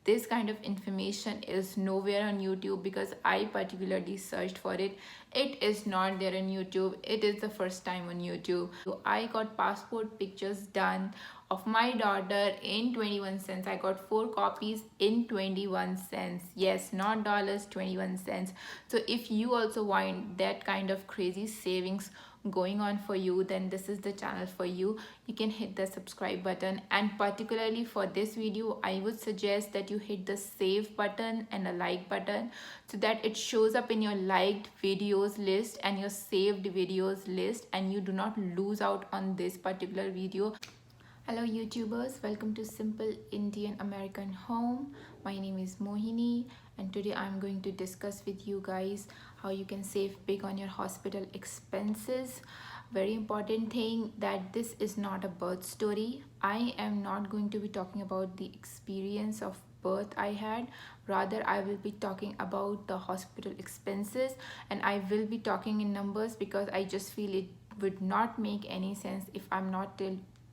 this kind of information is nowhere on YouTube, because I particularly searched for it. It is not there on YouTube. It is the first time on YouTube. So I got passport pictures done of my daughter in 21 cents. I got 4 copies in 21 cents. Yes, not dollars, 21 cents. So if you also want that kind of crazy savings going on for you, then this is the channel for you. You can hit the subscribe button, and particularly for this video I would suggest that you hit the save button and a like button, so that it shows up in your liked videos list and your saved videos list, and you do not lose out on this particular video. Hello YouTubers, welcome to Simple Indian American Home. My name is Mohini, and today I'm going to discuss with you guys how you can save big on your hospital expenses. Very important thing that this is not a birth story. I am not going to be talking about the experience of birth I had. Rather, I will be talking about the hospital expenses, and I will be talking in numbers because I just feel it would not make any sense if I'm not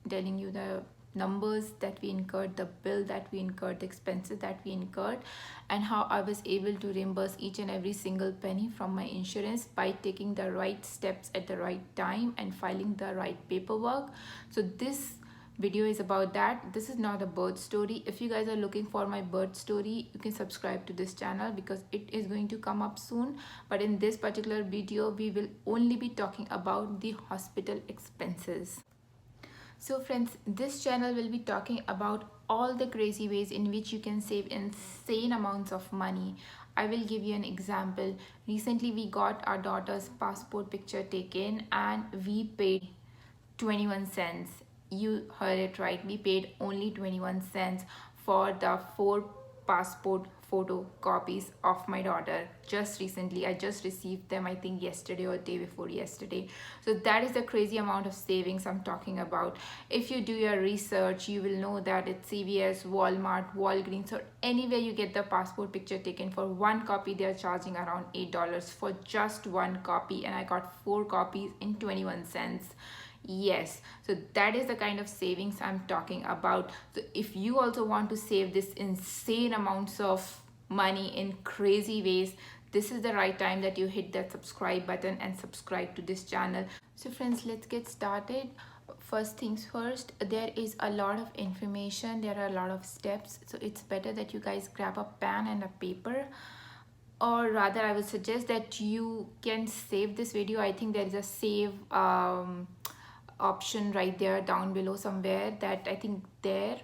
telling you the numbers that we incurred, the bill that we incurred, the expenses that we incurred, and how I was able to reimburse each and every single penny from my insurance by taking the right steps at the right time and filing the right paperwork. So this video is about that. This is not a birth story. If you guys are looking for my birth story, you can subscribe to this channel because it is going to come up soon. But in this particular video, we will only be talking about the hospital expenses. So friends, this channel will be talking about all the crazy ways in which you can save insane amounts of money. I will give you an example. Recently we got our daughter's passport picture taken and we paid 21 cents. You heard it right, we paid only 21 cents for the 4 passport photo copies of my daughter. Just recently, I just received them, I think yesterday or day before yesterday. So that is the crazy amount of savings I'm talking about. If you do your research, you will know that at CVS, Walmart, Walgreens, or anywhere you get the passport picture taken, for 1 copy they are charging around $8 for just 1 copy, and I got 4 copies in 21 cents. Yes, so that is the kind of savings I'm talking about. So if you also want to save this insane amounts of money in crazy ways, this is the right time that you hit that subscribe button and subscribe to this channel. So friends, let's get started. First things first, there is a lot of information, there are a lot of steps, so it's better that you guys grab a pen and a paper, or rather I would suggest that you can save this video. I think there is a save option right there down below somewhere, that I think there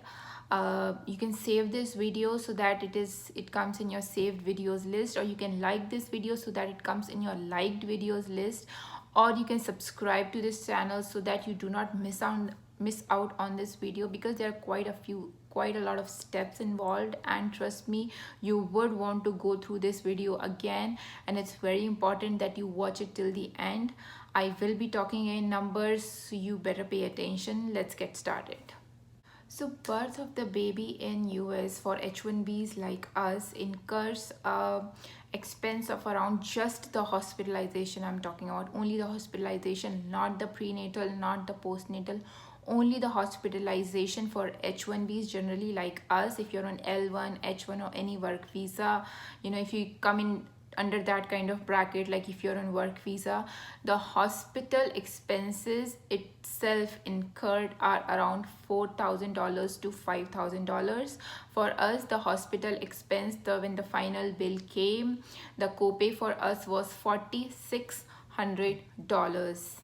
you can save this video so that it comes in your saved videos list, or you can like this video so that it comes in your liked videos list, or you can subscribe to this channel so that you do not miss out on this video, because there are quite a lot of steps involved, and trust me, you would want to go through this video again, and it's very important that you watch it till the end. I will be talking in numbers, so you better pay attention. Let's get started. So birth of the baby in US for H1Bs like us incurs a expense of around, just the hospitalization I'm talking about, only the hospitalization, not the prenatal, not the postnatal, only the hospitalization for H1Bs generally like us. If you're on L1, H1, or any work visa, if you come in under that kind of bracket, like if you're on work visa, the hospital expenses itself incurred are around $4,000 to $5,000. For us, the hospital expense, when the final bill came, the copay for us was $4,600.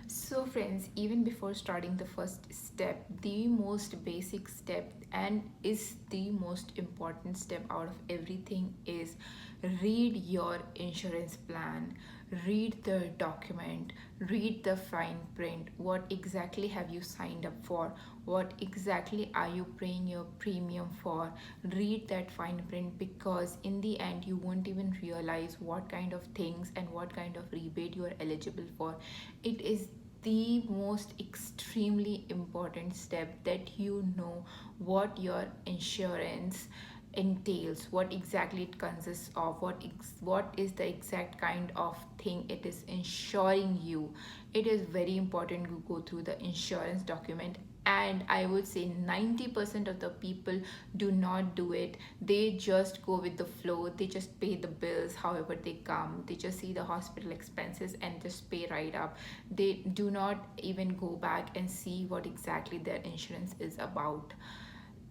So friends, even before starting the first step, the most basic step and is the most important step out of everything is read your insurance plan. Read the document, read the fine print. What exactly have you signed up for? What exactly are you paying your premium for? Read that fine print, because in the end you won't even realize what kind of things and what kind of rebate you are eligible for. It is the most extremely important step, that you know what your insurance entails, what exactly it consists of, what is the exact kind of thing it is insuring you. It is very important to go through the insurance document and I would say 90% of the people do not do it. They just go with the flow, they just pay the bills however they come, they just see the hospital expenses and just pay right up. They do not even go back and see what exactly their insurance is about.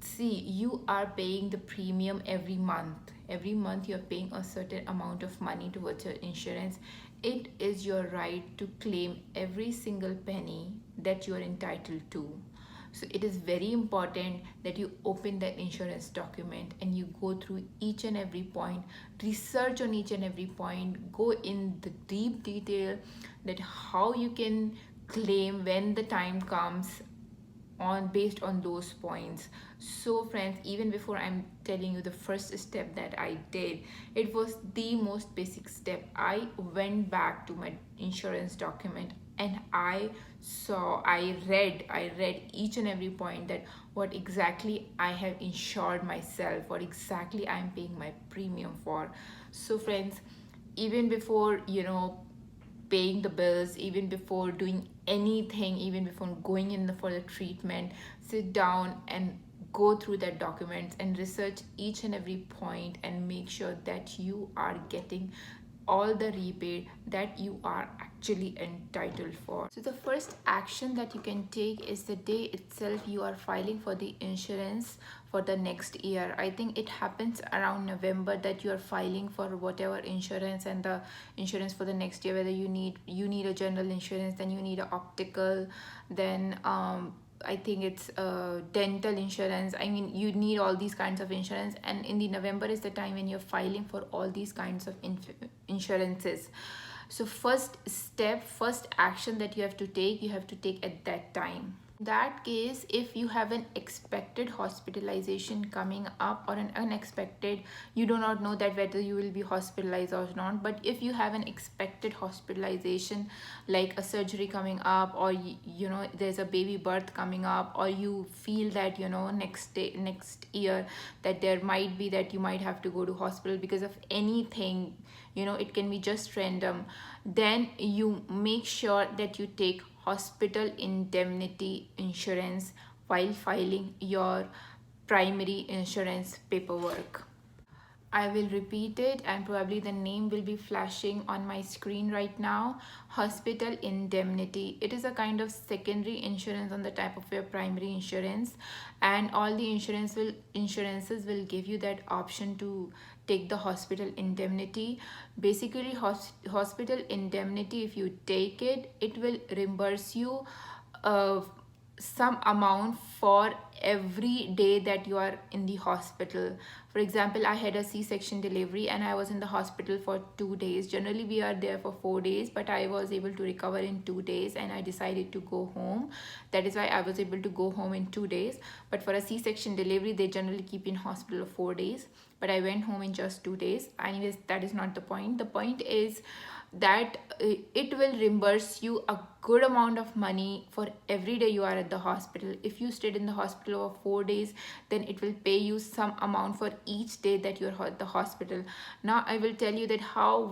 See, you are paying the premium every month. Every month you're paying a certain amount of money towards your insurance. It is your right to claim every single penny that you are entitled to. So it is very important that you open that insurance document and you go through each and every point, research on each and every point, go in the deep detail that how you can claim when the time comes on based on those points. So friends, even before I'm telling you the first step that I did, it was the most basic step. I went back to my insurance document and I read each and every point, that what exactly I have insured myself, what exactly I'm paying my premium for. So friends, even before paying the bills, even before doing anything, even before going in for the treatment, sit down and go through that documents and research each and every point and make sure that you are getting all the rebate that you are actually entitled for. So the first action that you can take is the day itself you are filing for the insurance for the next year. I think it happens around November that you are filing for whatever insurance, and the insurance for the next year, whether you need a general insurance, then you need a optical, then I think it's dental insurance. I mean, you need all these kinds of insurance, and in the November is the time when you're filing for all these kinds of insurances. So first step, first action that you have to take at that time. That case, if you have an expected hospitalization coming up or an unexpected, you do not know that whether you will be hospitalized or not, but if you have an expected hospitalization, like a surgery coming up, or there's a baby birth coming up, or you feel that next year that there might be that you might have to go to hospital because of anything, it can be just random, then you make sure that you take hospital indemnity insurance while filing your primary insurance paperwork. I will repeat it, and probably the name will be flashing on my screen right now. Hospital indemnity. It is a kind of secondary insurance on the type of your primary insurance, and all the insurances will give you that option to take the hospital indemnity. Basically, hospital indemnity, if you take it, it will reimburse you uh, some amount for every day that you are in the hospital. For example, I had a C-section delivery and I was in the hospital for 2 days. Generally we are there for 4 days, but I was able to recover in 2 days and I decided to go home. That is why I was able to go home in 2 days. But for a C-section delivery, they generally keep in hospital for 4 days, but I went home in just 2 days. Anyways, that is not the point. The point is that it will reimburse you a good amount of money for every day you are at the hospital. If you stayed in the hospital for 4 days, then it will pay you some amount for each day that you're at the hospital. Now I will tell you that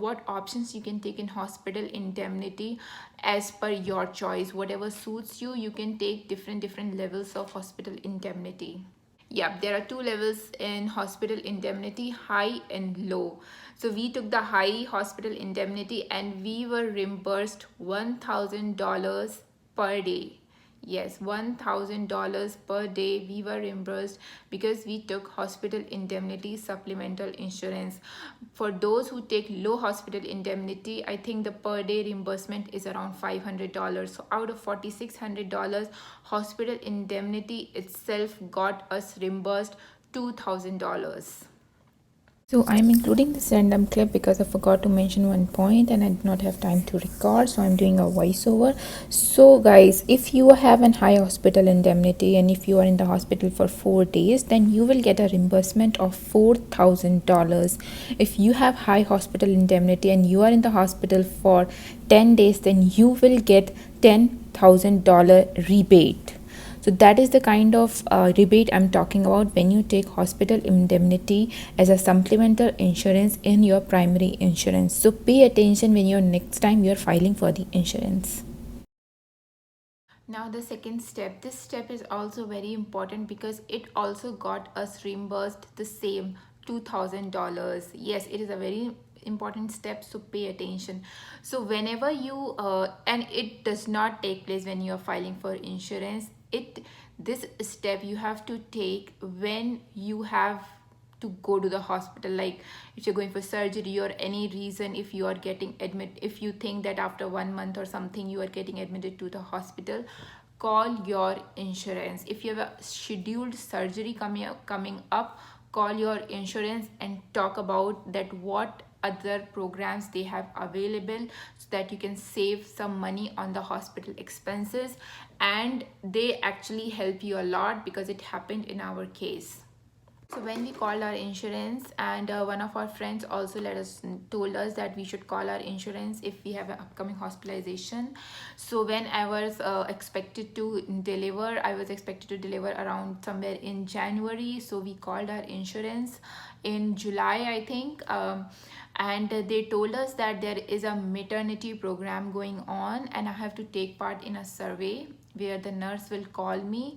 what options you can take in hospital indemnity as per your choice. Whatever suits you, you can take different levels of hospital indemnity. Yeah, there are two levels in hospital indemnity, high and low. So we took the high hospital indemnity and we were reimbursed $1,000 per day. Yes, $1,000 per day we were reimbursed because we took hospital indemnity supplemental insurance. For those who take low hospital indemnity, I think the per day reimbursement is around $500. So out of $4,600, hospital indemnity itself got us reimbursed $2,000. So I'm including this random clip because I forgot to mention one point and I did not have time to record, so I'm doing a voiceover. So guys, if you have an high hospital indemnity and if you are in the hospital for 4 days, then you will get a reimbursement of $4,000. If you have high hospital indemnity and you are in the hospital for 10 days, then you will get $10,000 rebate. So that is the kind of rebate I'm talking about when you take hospital indemnity as a supplemental insurance in your primary insurance. So pay attention when you're next time you're filing for the insurance. Now the second step, this step is also very important because it also got us reimbursed the same $2,000. Yes, it is a very important step, so pay attention. So whenever you and it does not take place when you are filing for insurance. It This step you have to take when you have to go to the hospital, like if you're going for surgery or any reason, if you are getting admit, if you think that after 1 month or something you are getting admitted to the hospital, call your insurance. If you have a scheduled surgery coming up, call your insurance and talk about that what other programs they have available, so that you can save some money on the hospital expenses. And they actually help you a lot because it happened in our case. So when we called our insurance, and one of our friends also told us that we should call our insurance if we have an upcoming hospitalization. So when I was I was expected to deliver around somewhere in January. So we called our insurance in July, I think. And they told us that there is a maternity program going on, and I have to take part in a survey where the nurse will call me,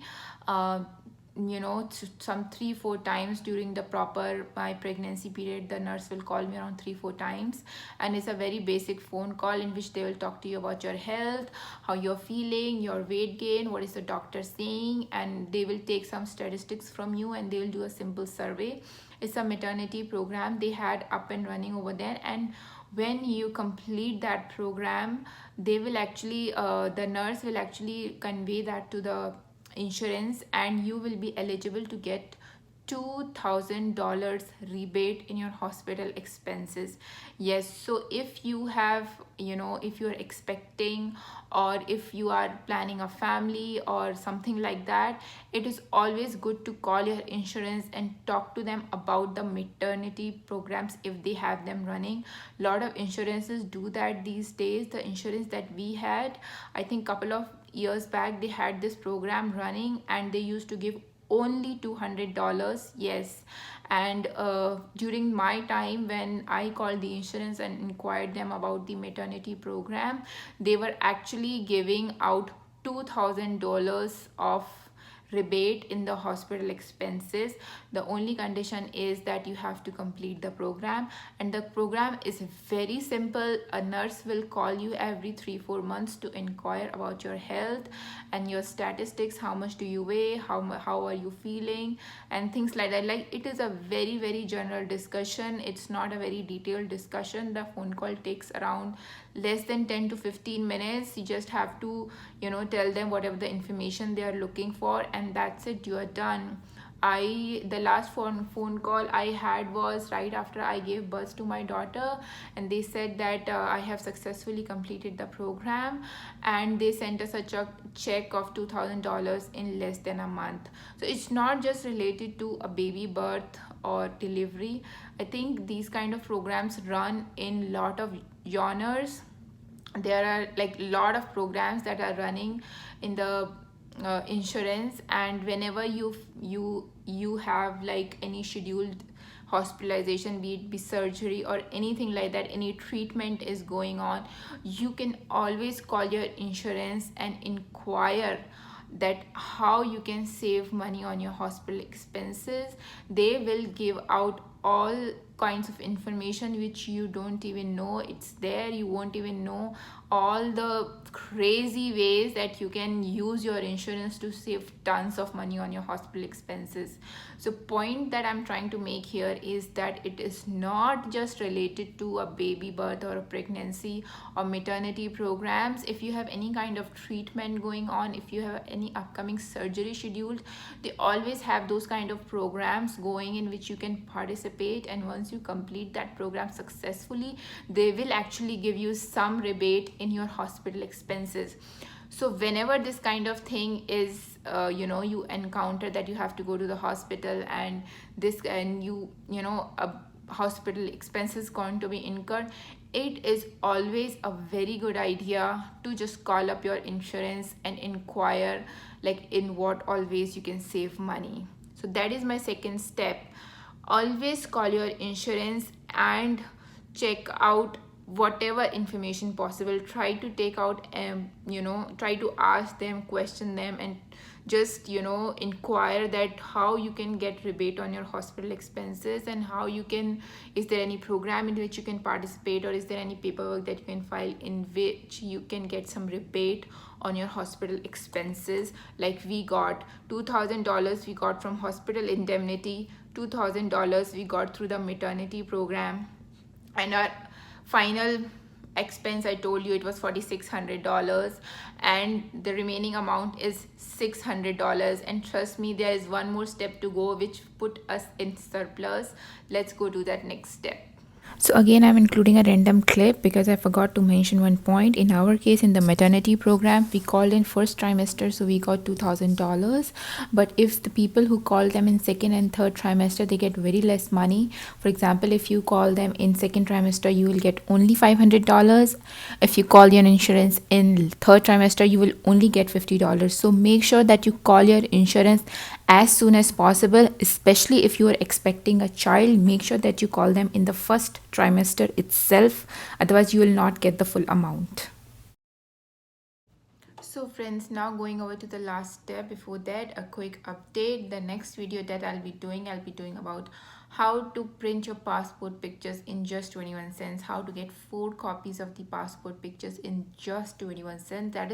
some 3-4 times during the proper my pregnancy period. The nurse will call me around 3-4 times, and it's a very basic phone call in which they will talk to you about your health, how you're feeling, your weight gain, what is the doctor saying, and they will take some statistics from you and they will do a simple survey. It's a maternity program they had up and running over there. And when you complete that program, they will actually the nurse will actually convey that to the insurance, and you will be eligible to get $2,000 rebate in your hospital expenses. Yes, so if you have, if you're expecting, or if you are planning a family or something like that, it is always good to call your insurance and talk to them about the maternity programs if they have them running. A lot of insurances do that these days. The insurance that we had, I think couple of years back, they had this program running and they used to give only $200. Yes. And during my time when I called the insurance and inquired them about the maternity program, they were actually giving out $2,000 of rebate in the hospital expenses. The only condition is that you have to complete the program, and the program is very simple. A nurse will call you every 3-4 months to inquire about your health and your statistics. How much do you weigh, how are you feeling, and things like that. Like, it is a very, very general discussion. It's not a very detailed discussion. The phone call takes around less than 10 to 15 minutes. You just have to tell them whatever the information they are looking for, and that's it, you are done. The last phone call I had was right after I gave birth to my daughter, and they said that I have successfully completed the program, and they sent us a check of $2,000 in less than a month. So it's not just related to a baby birth or delivery. I think these kind of programs run in lot of genres. There are like a lot of programs that are running in the insurance, and whenever you have like any scheduled hospitalization, be it be surgery or anything like that, any treatment is going on, you can always call your insurance and inquire that how you can save money on your hospital expenses. They will give out all kinds of information which you don't even know it's there. You won't even know all the crazy ways that you can use your insurance to save tons of money on your hospital expenses. So point that I'm trying to make here is that it is not just related to a baby birth or a pregnancy or maternity programs. If you have any kind of treatment going on, if you have any upcoming surgery scheduled, they always have those kind of programs going in which you can participate, and once you complete that program successfully, they will actually give you some rebate in your hospital expenses. So whenever this kind of thing is you encounter that you have to go to the hospital, and a hospital expenses going to be incurred, it is always a very good idea to just call up your insurance and inquire like in what all ways you can save money. So that is my second step. Always call your insurance and check out whatever information possible. Try to take out, try to ask them, question them, and just inquire that how you can get rebate on your hospital expenses, and how you can, is there any program in which you can participate, or is there any paperwork that you can file in which you can get some rebate on your hospital expenses. Like we got $2,000 we got from hospital indemnity, $2,000 we got through the maternity program, and our final expense, I told you, it was $4,600, and the remaining amount is $600. And trust me, there is one more step to go which put us in surplus. Let's go to that next step. So again, I'm including a random clip because I forgot to mention one point. In our case, in the maternity program, we called in first trimester, so we got $2,000. But if the people who call them in second and third trimester, they get very less money. For example, if you call them in second trimester, you will get only $500. If you call your insurance in third trimester, you will only get $50. So make sure that you call your insurance as soon as possible, especially if you are expecting a child. Make sure that you call them in the first trimester itself, otherwise you will not get the full amount. So friends, now going over to the last step. Before that, a quick update. The next video that I'll be doing about how to print your passport pictures in just 21 cents, how to get 4 copies of the passport pictures in just 21 cents. That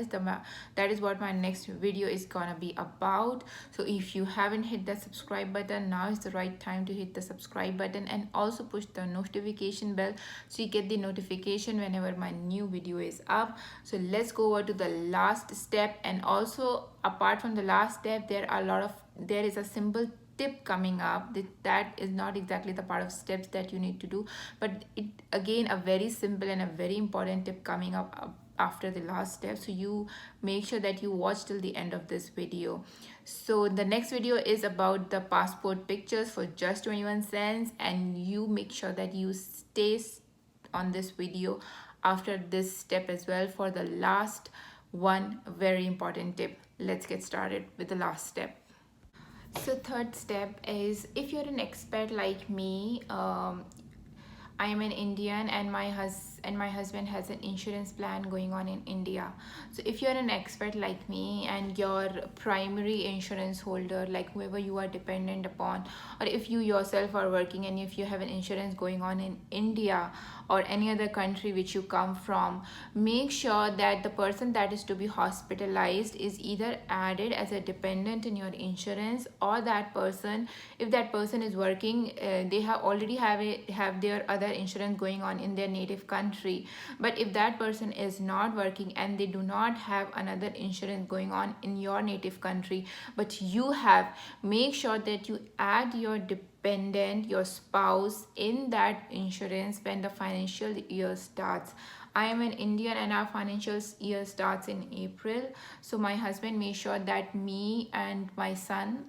is what my next video is gonna be about. So if you haven't hit the subscribe button, now is the right time to hit the subscribe button, and also push the notification bell so you get the notification whenever my new video is up. So let's go over to the last step. And also, apart from the last step, there is a simple tip coming up that is not exactly the part of steps that you need to do, but it again a very simple and a very important tip coming up after the last step. So you make sure that you watch till the end of this video. So the next video is about the passport pictures for just 21 cents, and you make sure that you stay on this video after this step as well for the last one very important tip. Let's get started with the last step. So third step is, if you're an expert like me, I am an Indian, and my husband has an insurance plan going on in India. So if you're an expert like me and your primary insurance holder, like whoever you are dependent upon, or if you yourself are working and if you have an insurance going on in India or any other country which you come from, make sure that the person that is to be hospitalized is either added as a dependent in your insurance, or that person, if that person is working, they already have their other insurance going on in their native country. But if that person is not working and they do not have another insurance going on in your native country, but you have, make sure that you add your dependent, your spouse, in that insurance when the financial year starts. I am an Indian and our financial year starts in April. So my husband made sure that me and my son,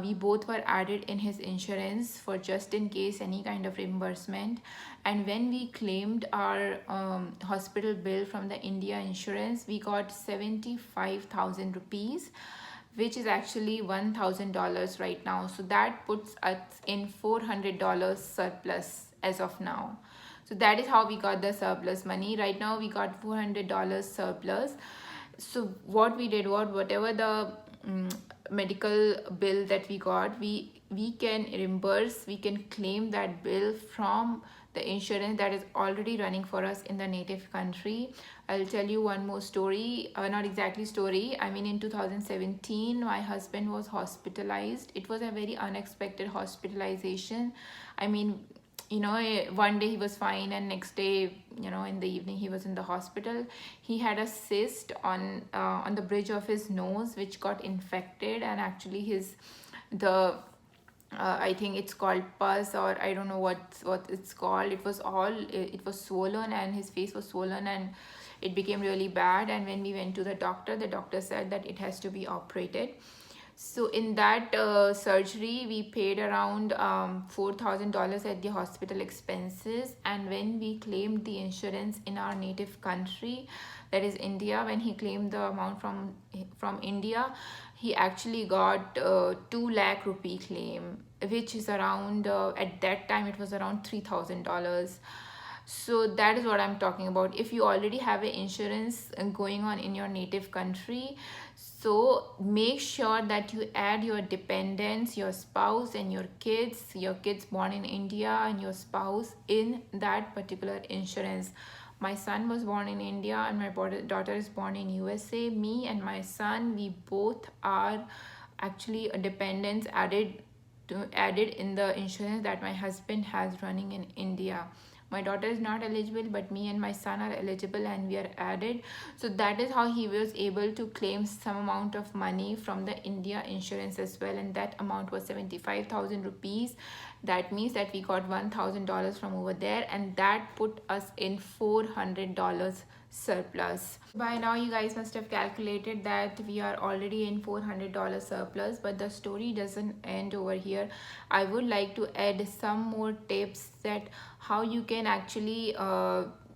we both were added in his insurance for just in case any kind of reimbursement. And when we claimed our hospital bill from the India insurance, we got 75,000 rupees, which is actually $1,000 right now. So that puts us in $400 surplus as of now. So that is how we got the surplus money. Right now we got $400 surplus. So what we did was, whatever the medical bill that we got, we can reimburse, we can claim that bill from the insurance that is already running for us in the native country. I'll tell you one more story, not exactly story, I mean in 2017 my husband was hospitalized. It was a very unexpected hospitalization. I mean, one day he was fine, and next day, in the evening, he was in the hospital. He had a cyst on the bridge of his nose, which got infected, and actually I think it's called pus, or I don't know what it's called. It was swollen, and his face was swollen, and it became really bad. And when we went to the doctor said that it has to be operated. So in that surgery, we paid around $4,000 at the hospital expenses. And when we claimed the insurance in our native country, that is India, when he claimed the amount from India, he actually got 2 lakh rupee claim, which is around, at that time, it was around $3,000. So that is what I'm talking about. If you already have an insurance going on in your native country, so make sure that you add your dependents, your spouse and your kids born in India and your spouse in that particular insurance. My son was born in India and my daughter is born in USA. Me and my son, we both are actually dependents added in the insurance that my husband has running in India. My daughter is not eligible, but me and my son are eligible and we are added. So that is how he was able to claim some amount of money from the India insurance as well, and that amount was 75,000 rupees. That means that we got $1,000 from over there, and that put us in $400 surplus. By now you guys must have calculated that we are already in $400 surplus, but the story doesn't end over here. I would like to add some more tips that how you can actually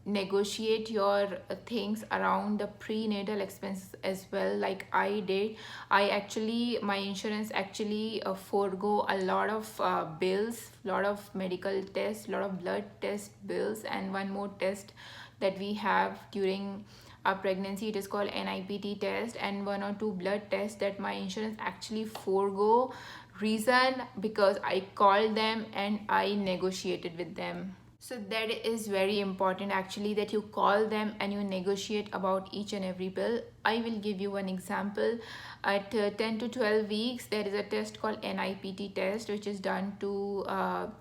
negotiate your things around the prenatal expenses as well, like I did. My insurance actually forego a lot of bills, lot of medical tests, lot of blood test bills, and one more test that we have during our pregnancy. It is called NIPT test, and one or two blood tests that my insurance actually forego. Reason, because I called them and I negotiated with them. So that is very important actually, that you call them and you negotiate about each and every bill. I will give you one example. At 10 to 12 weeks, there is a test called NIPT test, which is done to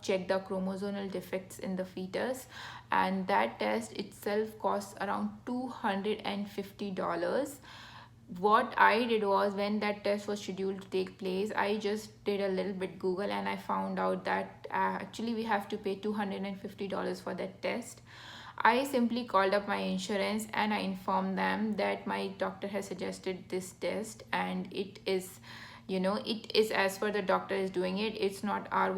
check the chromosomal defects in the fetus, and that test itself costs around $250. What I did was, when that test was scheduled to take place, I just did a little bit Google and I found out that actually we have to pay $250 for that test. I simply called up my insurance and I informed them that my doctor has suggested this test, and it is, it is as per the doctor is doing it. It's not our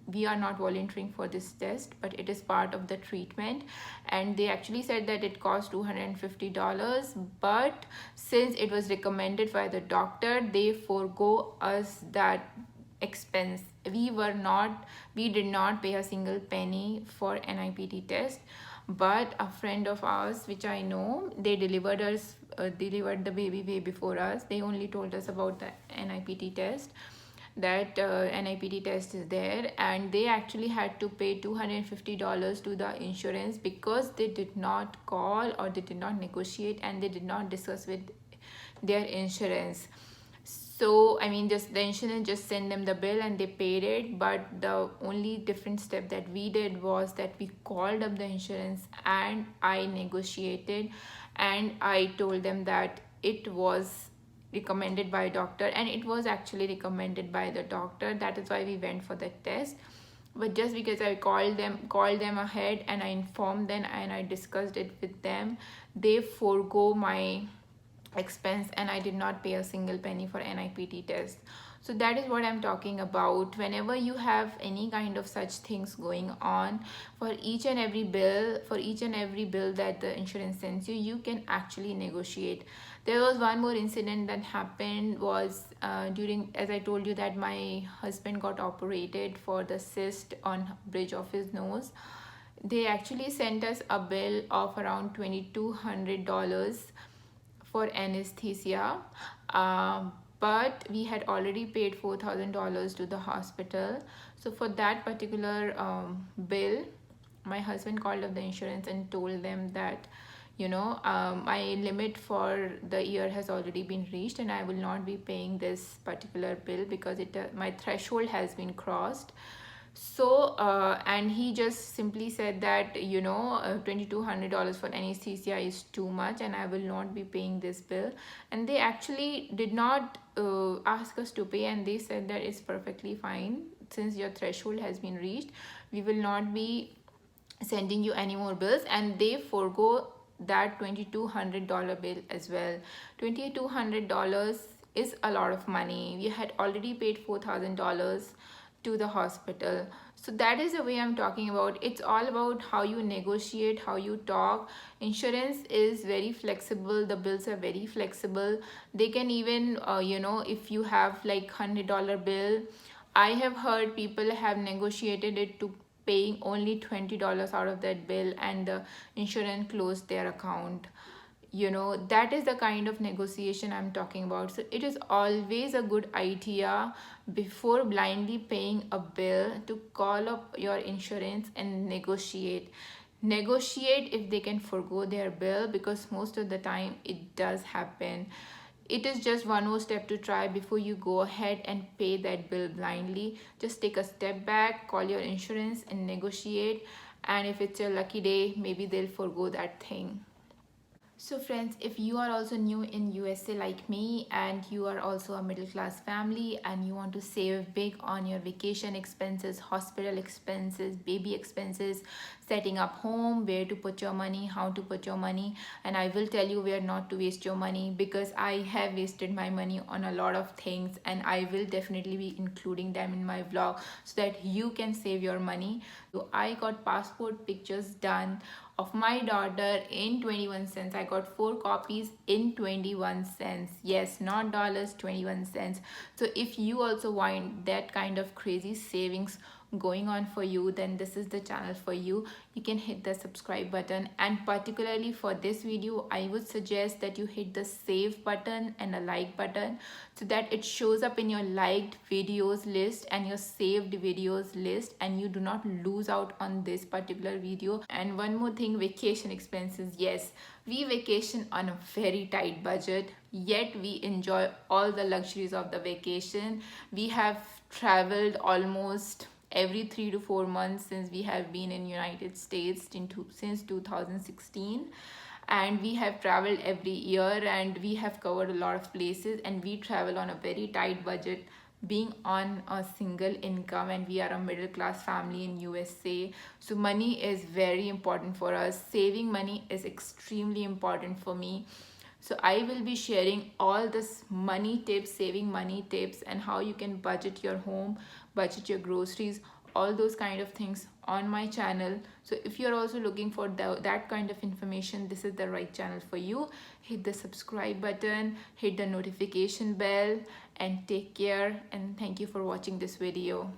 we are not volunteering for this test, but it is part of the treatment. And they actually said that it cost $250, but since it was recommended by the doctor, they forego us that expense. We did not pay a single penny for NIPT test. But a friend of ours, which I know, they delivered the baby way before us. They only told us about the NIPT test, that NIPT test is there, and they actually had to pay $250 to the insurance because they did not call, or they did not negotiate, and they did not discuss with their insurance. So I mean, just the insurance just sent them the bill and they paid it. But the only different step that we did was that we called up the insurance and I negotiated, and I told them that it was recommended by a doctor, and it was actually recommended by the doctor. That is why we went for the test. But just because I called them ahead and I informed them and I discussed it with them, they forego my expense and I did not pay a single penny for NIPT test. So that is what I'm talking about. Whenever you have any kind of such things going on, for each and every bill that the insurance sends you, you can actually negotiate. There was one more incident that happened, was during, as I told you, that my husband got operated for the cyst on bridge of his nose. They actually sent us a bill of around $2,200 for anesthesia, but we had already paid $4,000 to the hospital. So for that particular bill, my husband called up the insurance and told them that, my limit for the year has already been reached and I will not be paying this particular bill because my threshold has been crossed. So and he just simply said that, $2,200 for anesthesia is too much and I will not be paying this bill. And they actually did not ask us to pay, and they said that it's perfectly fine, since your threshold has been reached, we will not be sending you any more bills. And they forego that $2,200 bill as well. $2,200 is a lot of money. We had already paid $4,000 to the hospital. So that is the way I'm talking about. It's all about how you negotiate, how you talk. Insurance is very flexible. The bills are very flexible. They can even if you have like $100 bill, I have heard people have negotiated it to paying only $20 out of that bill and the insurance closed their account. That is the kind of negotiation I'm talking about. So it is always a good idea, before blindly paying a bill, to call up your insurance and negotiate if they can forgo their bill, because most of the time it does happen. It is just one more step to try before you go ahead and pay that bill blindly. Just take a step back, call your insurance and negotiate, and if it's your lucky day, maybe they'll forgo that thing. So friends, if you are also new in USA like me, and you are also a middle class family and you want to save big on your vacation expenses, hospital expenses, baby expenses, setting up home, where to put your money, how to put your money, and I will tell you where not to waste your money, because I have wasted my money on a lot of things and I will definitely be including them in my vlog so that you can save your money. So I got passport pictures done of my daughter in 21 cents. I got 4 copies in 21 cents. Yes, not dollars, 21 cents. So if you also want that kind of crazy savings going on for you, then this is the channel for you. You can hit the subscribe button, and particularly for this video I would suggest that you hit the save button and a like button, so that it shows up in your liked videos list and your saved videos list, and you do not lose out on this particular video. And one more thing, vacation expenses. Yes, we vacation on a very tight budget, yet we enjoy all the luxuries of the vacation. We have traveled almost every 3 to 4 months since we have been in United States since 2016, and we have traveled every year and we have covered a lot of places, and we travel on a very tight budget, being on a single income, and we are a middle class family in USA. So money is very important for us. Saving money is extremely important for me. So I will be sharing all this money tips, saving money tips, and how you can budget your home, budget your groceries, all those kind of things on my channel. So if you're also looking for that kind of information, this is the right channel for you. Hit the subscribe button, hit the notification bell, and take care, and thank you for watching this video.